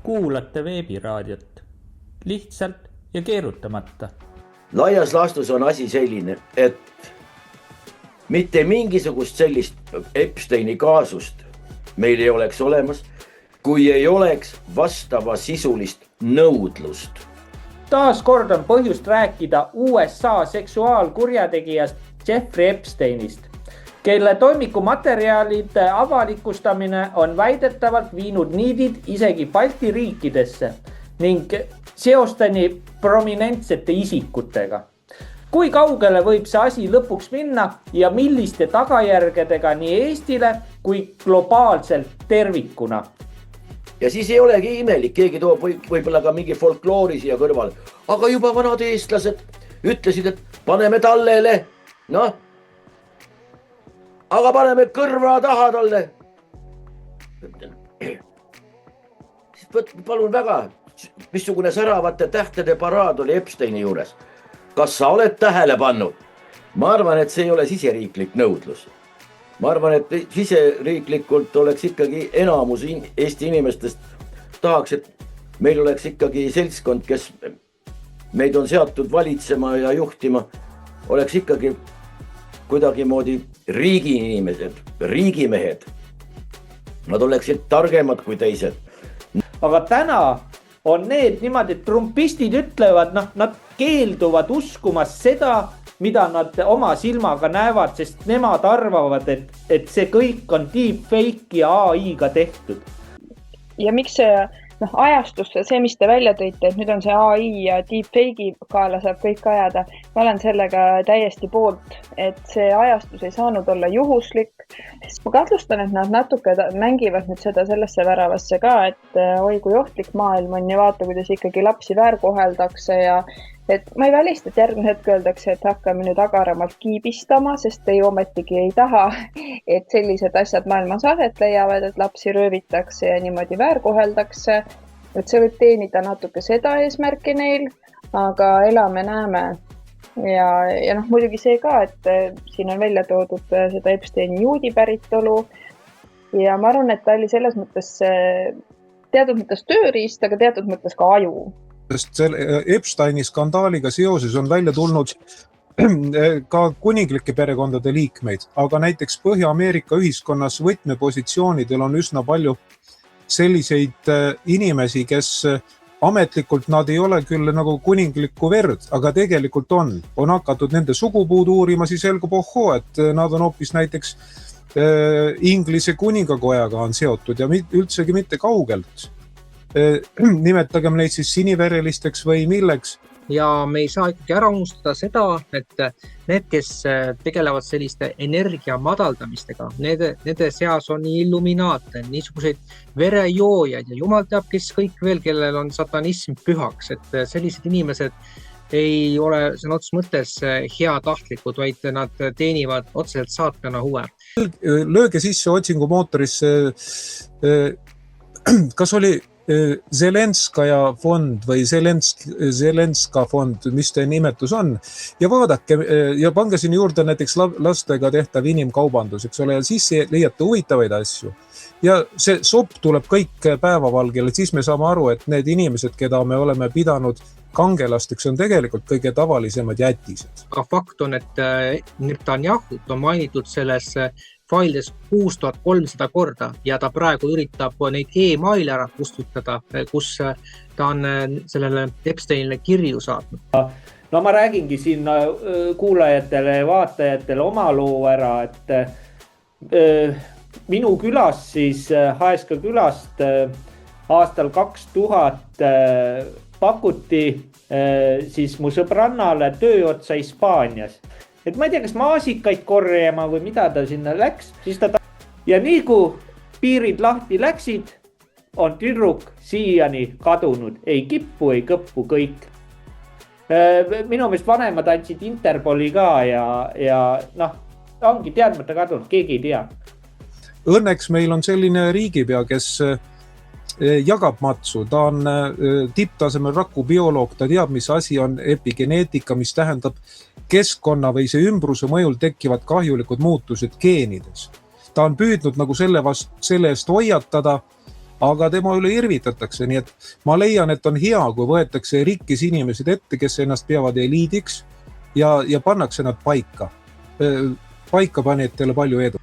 kuulate veebiraadiot. Lihtsalt ja keerutamata. Laias laastus on asi selline, et mitte mingisugust sellist Epsteini kaasust meil ei oleks olemas, kui ei oleks vastava sisulist nõudlust. Taas kord on põhjust rääkida USA seksuaalkurjategijast Jeffrey Epsteinist, kelle toimiku materjalide avalikustamine on väidetavalt viinud niidid isegi Balti riikidesse ning seostani prominentsete isikutega. Kui kaugele võib see asi lõpuks minna ja milliste tagajärgedega nii Eestile kui globaalselt tervikuna? Ja siis ei olegi imelik, keegi toob võib-olla ka mingi folkloori siia kõrval. Aga juba vanad eestlased ütlesid, et paneme tallele, aga paneme kõrva taha talle. Palun väga, missugune säravate tähtede paraad oli Epsteini juures. Kas sa oled tähele pannud? Ma arvan, et see ei ole siseriiklik nõudlus. Ma arvan, et siseriiklikult oleks ikkagi enamus Eesti inimestest tahaks, et meil oleks ikkagi seltskond, kes meid on seatud valitsema ja juhtima, oleks ikkagi kuidagimoodi riigi inimesed, riigimehed. Nad oleksid targemad kui teised. Aga täna on need niimoodi, et trumpistid ütlevad, nad keelduvad uskumas seda, mida nad oma silmaga näevad, sest nemad arvavad, et see kõik on deepfake ja AI-ga tehtud. Ja miks see ajastus, see, mis te välja tõite, et nüüd on see AI ja deepfake'i kaela saab kõik ajada. Ma olen sellega täiesti poolt, et see ajastus ei saanud olla juhuslik. Ma kahtlustan, et nad natuke mängivad nüüd seda sellesse väravasse ka, et oi kui ohtlik maailm on ja vaata, kuidas ikkagi lapsi väärkoheldakse ja et ma ei välista, et järgmine hetk öeldakse, et hakkame nüüd agaramalt kiibistama, sest ei ometigi ei taha, et sellised asjad maailmas aset leiavad, et lapsi röövitakse ja niimoodi väärkoheldakse. Et see võib teenida natuke seda eesmärki neil, aga elame näeme. Ja muidugi see ka, et siin on välja toodud seda Epsteini juudi päritolu ja ma arvan, et ta oli selles mõttes teatud mõttes tööriist, aga teatud mõttes ka aju. Sest Epsteini skandaaliga seoses on välja tulnud ka kuninglike perekondade liikmeid, aga näiteks Põhja-Ameerika ühiskonnas võtmepositsioonidel on üsna palju selliseid inimesi, kes ametlikult nad ei ole küll nagu kuninglikku verd, aga tegelikult on hakatud nende sugupuud uurima, siis selgub et nad on hoopis näiteks Inglise kuningakojaga on seotud ja üldsegi mitte kaugelt. Nimetagem neid siis siniverelisteks või milleks. Ja me ei saa ikkagi ära unustada seda, et need, kes tegelevad selliste energia madaldamistega, nende seas on illuminaate, niisuguseid verejoojaid ja jumal teab, kes kõik veel, kellel on satanism pühaks, et sellised inimesed ei ole sõna otseses mõttes hea tahtlikud, vaid nad teenivad otseselt saatana huve. Lööge sisse otsingumootorisse, kas oli Zelenskaja fond või Zelenska fond, mis teie nimetus on, ja vaadake ja pange siin juurde näiteks lastega tehtav inimkaubandus, eks ole, ja siis leiate huvitavaid asju. Ja see sopp tuleb kõik päevavalgele, siis me saame aru, et need inimesed, keda me oleme pidanud kangelasteks, on tegelikult kõige tavalisemad jätised. Aga fakt on, et Netanyahut on mainitud selles failides 6300 korda ja ta praegu üritab neid e-maile ära kustutada, kus ta on sellele Epsteinile kirju saatnud. No ma räägingi siin kuulajatele ja vaatajatele oma loo ära, et minu külas siis Haeska külast aastal 2000 pakuti siis mu sõbrannale tööotsa Hispaanias. Et ma ei tea, kas maasikaid korjama või mida ta sinna läks, siis ja nii kui piirid lahti läksid, on tüdruk siiani kadunud. Ei kippu, ei kõppu, kõik. Minu meelest vanemad andsid Interpoli ka ja ongi teadmata kadunud, keegi ei tea. Õnneks meil on selline riigipea, kes jagab matsu, ta on tipptasemel rakubioloog, ta teab, mis asi on epigeneetika, mis tähendab keskkonna või see ümbruse mõjul tekkivad kahjulikud muutused geenides. Ta on püüdnud nagu selle eest hoiatada aga tema üle irvitatakse, nii et ma leian, et on hea, kui võetakse rikkis inimesed ette, kes ennast peavad eliidiks ja pannakse nad paika. Paika panijatele palju edu.